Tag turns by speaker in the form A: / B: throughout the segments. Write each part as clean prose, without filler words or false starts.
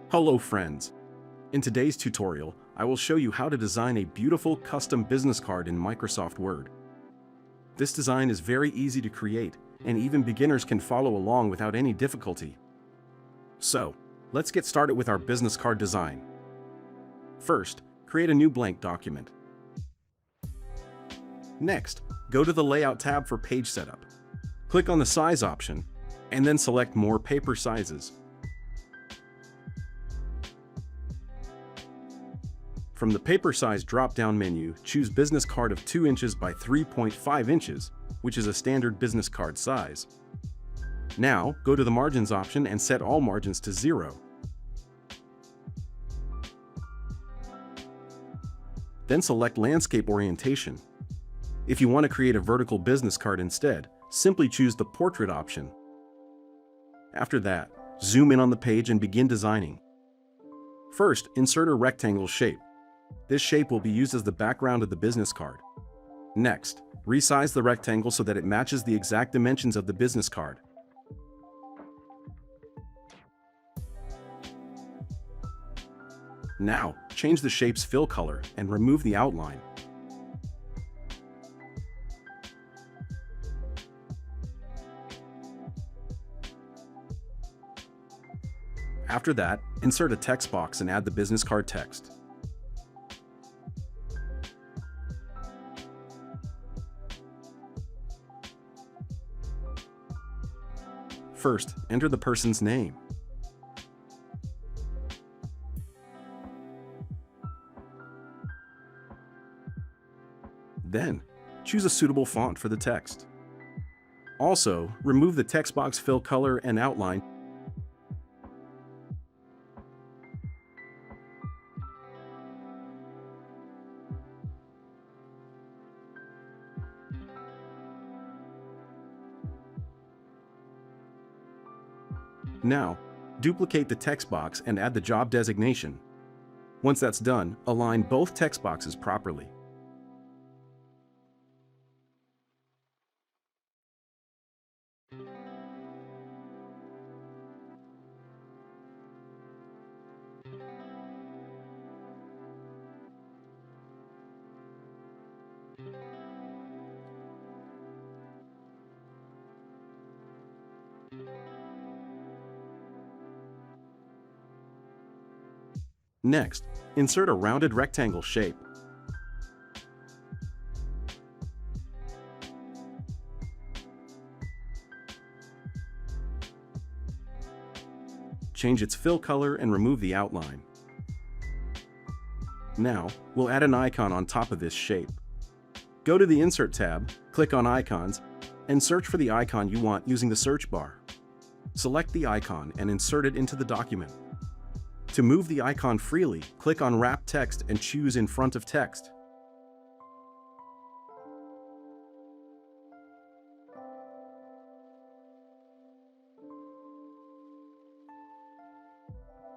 A: Hello friends! In today's tutorial, I will show you how to design a beautiful custom business card in Microsoft Word. This design is very easy to create, and even beginners can follow along without any difficulty. So, let's get started with our business card design. First, create a new blank document. Next, go to the Layout tab for Page Setup. Click on the Size option, and then select More Paper Sizes. From the Paper Size drop-down menu, choose Business Card of 2 inches by 3.5 inches, which is a standard business card size. Now, go to the Margins option and set all margins to 0. Then select Landscape Orientation. If you want to create a vertical business card instead, simply choose the Portrait option. After that, zoom in on the page and begin designing. First, insert a rectangle shape. This shape will be used as the background of the business card. Next, resize the rectangle so that it matches the exact dimensions of the business card. Now, change the shape's fill color and remove the outline. After that, insert a text box and add the business card text. First, enter the person's name. Then, choose a suitable font for the text. Also, remove the text box fill color and outline. Now, duplicate the text box and add the job designation. Once that's done, align both text boxes properly. Next, insert a rounded rectangle shape. Change its fill color and remove the outline. Now, we'll add an icon on top of this shape. Go to the Insert tab, click on Icons, and search for the icon you want using the search bar. Select the icon and insert it into the document. To move the icon freely, click on Wrap Text and choose In Front of Text.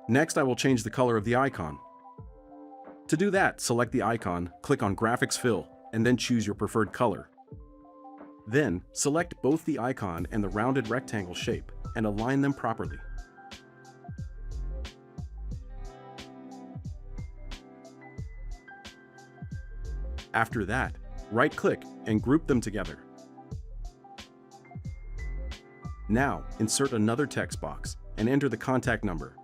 A: Next, I will change the color of the icon. To do that, select the icon, click on Graphics Fill, and then choose your preferred color. Then, select both the icon and the rounded rectangle shape and align them properly. After that, right-click and group them together. Now, insert another text box and enter the contact number.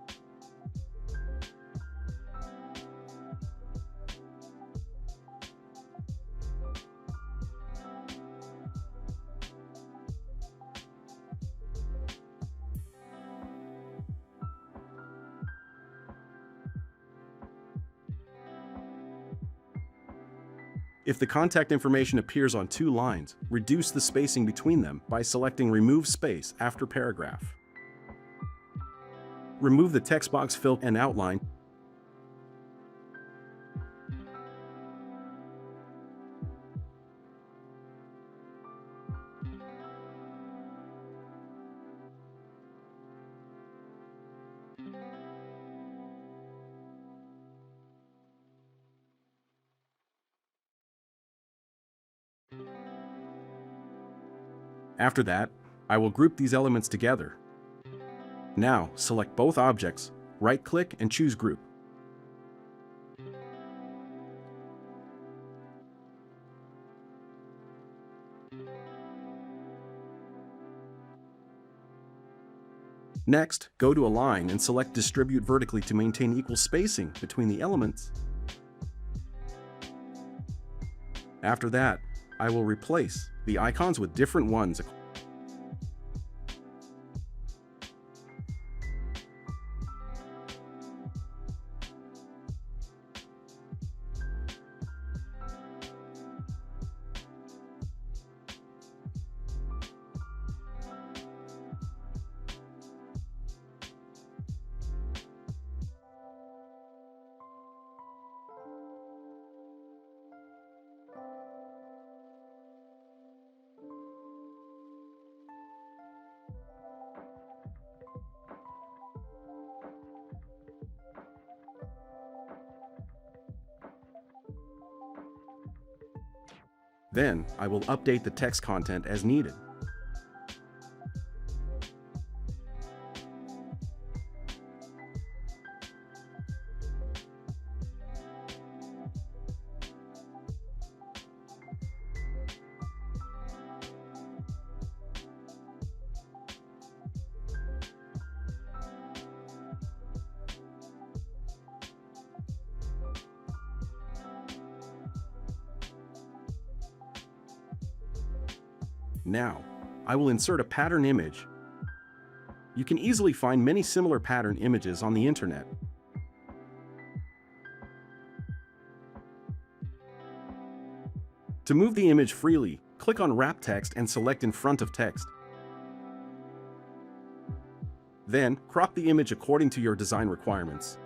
A: If the contact information appears on 2 lines, reduce the spacing between them by selecting Remove Space after paragraph. Remove the text box fill and outline. After that, I will group these elements together. Now, select both objects, Right-click and choose Group. Next, go to Align and select Distribute Vertically to maintain equal spacing between the elements. After that, I will replace the icons with different ones. Then, I will update the text content as needed. Now, I will insert a pattern image. You can easily find many similar pattern images on the internet. To move the image freely, click on Wrap Text and select in front of text. Then, crop the image according to your design requirements.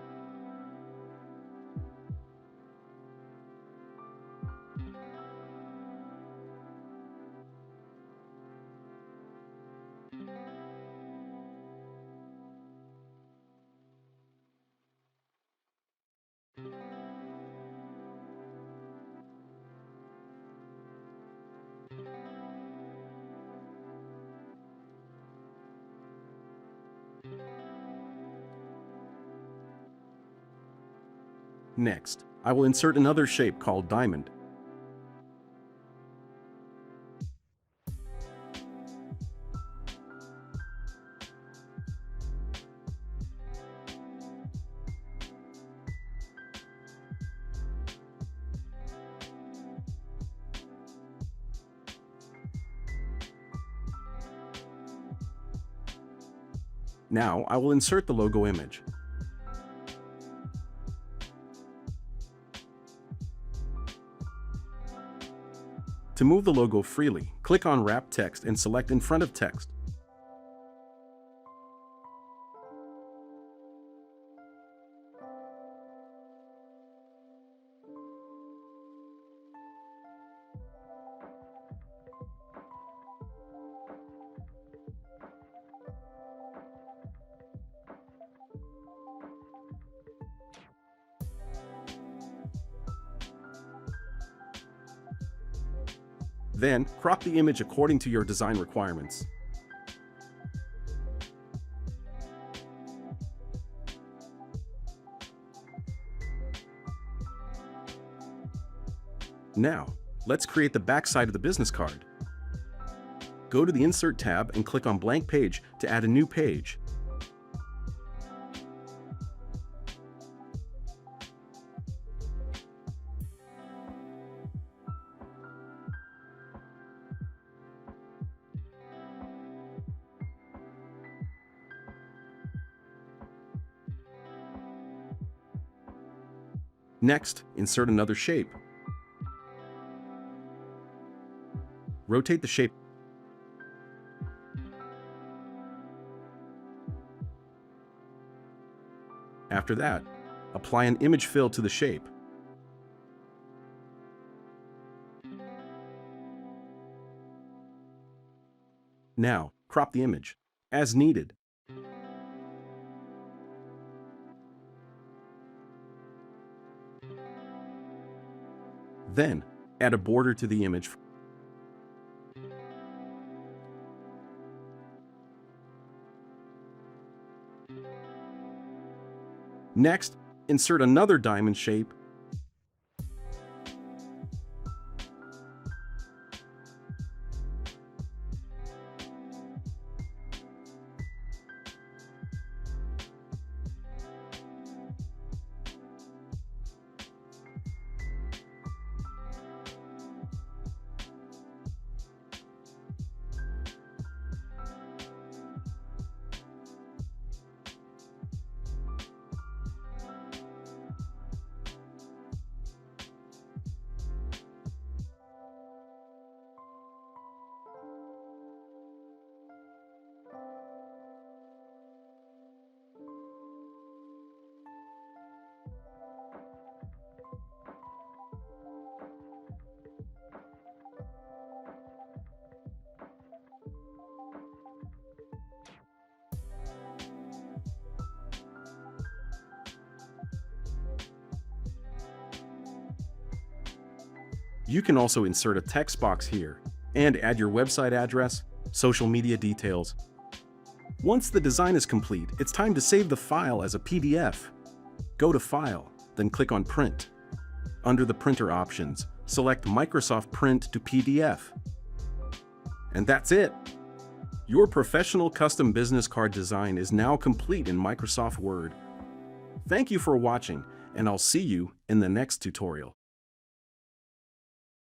A: Next, I will insert another shape called diamond. Now, I will insert the logo image. To move the logo freely, click on Wrap Text and select in front of text. Then, crop the image according to your design requirements. Now, let's create the backside of the business card. Go to the Insert tab and click on Blank Page to add a new page. Next, insert another shape. Rotate the shape. After that, apply an image fill to the shape. Now, crop the image, as needed. Then, add a border to the image. Next, insert another diamond shape. You can also insert a text box here and add your website address, social media details. Once the design is complete, it's time to save the file as a PDF. Go to File, then click on Print. Under the printer options, select Microsoft Print to PDF. And that's it! Your professional custom business card design is now complete in Microsoft Word. Thank you for watching, and I'll see you in the next tutorial.